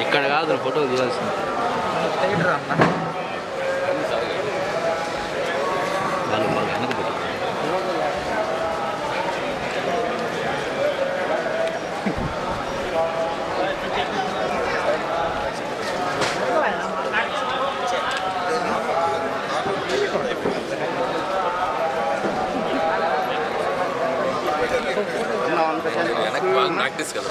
ఇక్కడ కాదు ఫోటో తీయాల్సింది వాళ్ళు వెనక పెట్టు. ప్రాక్టీస్ కదా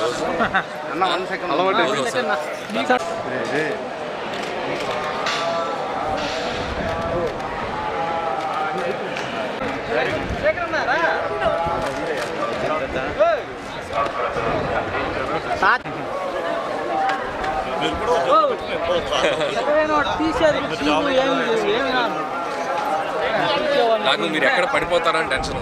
నాకు మీరు ఎక్కడ పడిపోతారని టెన్షన్.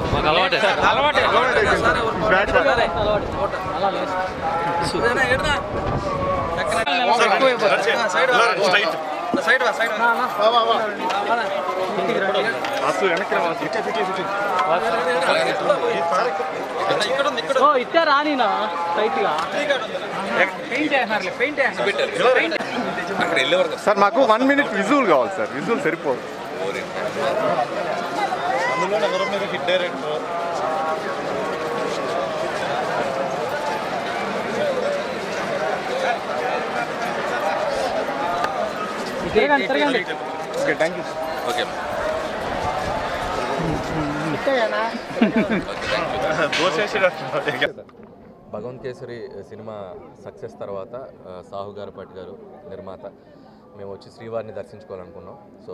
ఇట్టే రానినా అక్కడ వెళ్ళేవారు సార్ మాకు 1 minute విజువల్ కావాలి సార్. విజువల్ సరిపోదు. అందులో ఎవరో మీరు hit director okay thank you. Okay Bhagavanth Kesari సినిమా సక్సెస్ తర్వాత సాహు గారపాటి గారు నిర్మాత మేము వచ్చి శ్రీవారిని దర్శించుకోవాలనుకున్నాం. సో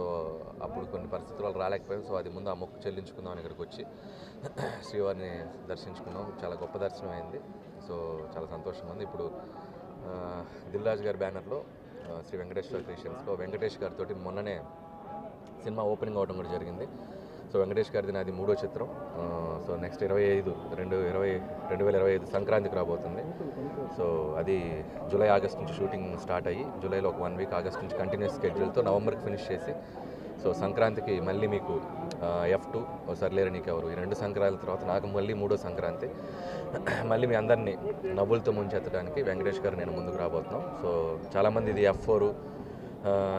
అప్పుడు కొన్ని పరిస్థితుల వల్ల రాలేకపోయాం. సో అది ముందు ఆ మొక్కు చెల్లించుకుందాం అని ఇక్కడికి వచ్చి శ్రీవారిని దర్శించుకున్నాం. చాలా గొప్ప దర్శనం అయింది. సో చాలా సంతోషంగా ఉంది. ఇప్పుడు దిల్ రాజు గారి బ్యానర్లో శ్రీ వెంకటేశ్వర క్రియేషన్స్లో వెంకటేష్ గారితో మొన్ననే సినిమా ఓపెనింగ్ అవ్వడం కూడా జరిగింది. సో వెంకటేష్ గారిది నాది 3వ చిత్రం. సో నెక్స్ట్ 2025 సంక్రాంతికి రాబోతుంది. సో అది జూలై ఆగస్ట్ నుంచి షూటింగ్ స్టార్ట్ అయ్యి జూలైలో ఒక 1 week, ఆగస్ట్ నుంచి కంటిన్యూస్ స్కెడ్యూల్తో నవంబర్కి ఫినిష్ చేసి సో సంక్రాంతికి మళ్ళీ మీకు F2 సర్లేరు నీకెవరు ఈ 2 సంక్రాంతి తర్వాత నాకు మళ్ళీ 3వ సంక్రాంతి మళ్ళీ మీ అందరినీ నవ్వులతో ముంచెత్తడానికి వెంకటేష్ గారు నేను ముందుకు రాబోతున్నాం. సో చాలామంది ఇది F4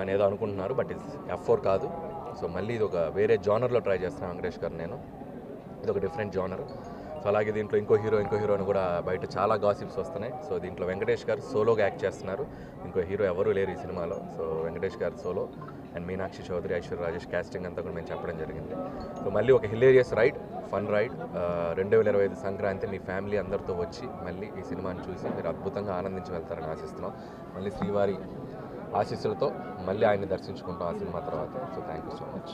అనేదో అనుకుంటున్నారు, బట్ ఇది F4 కాదు. సో మళ్ళీ ఇది ఒక వేరే జానర్లో ట్రై చేస్తున్నాను వెంకటేష్ గారు నేను. ఇది ఒక డిఫరెంట్ జానర్. సో అలాగే దీంట్లో ఇంకో హీరో అని కూడా బయట చాలా గాసిప్స్ వస్తున్నాయి. సో దీంట్లో వెంకటేష్ గారు సోలోగా యాక్ట్ చేస్తున్నారు. ఇంకో హీరో ఎవరూ లేరు ఈ సినిమాలో. సో వెంకటేష్ గారు solo and Meenakshi Chaudhary, Aishwarya Rajesh casting అంతా కూడా మేము చెప్పడం జరిగింది. సో మళ్ళీ ఒక hilarious ride, fun ride 2025 Sankranti మీ ఫ్యామిలీ అందరితో వచ్చి మళ్ళీ ఈ సినిమాని చూసి మీరు అద్భుతంగా ఆనందించి వెళ్తారని ఆశిస్తున్నాం. మళ్ళీ శ్రీవారి ఆశీస్సులతో మళ్ళీ ఆయన్ని దర్శించుకుంటాం ఆ సినిమా తర్వాత. So thank you so much.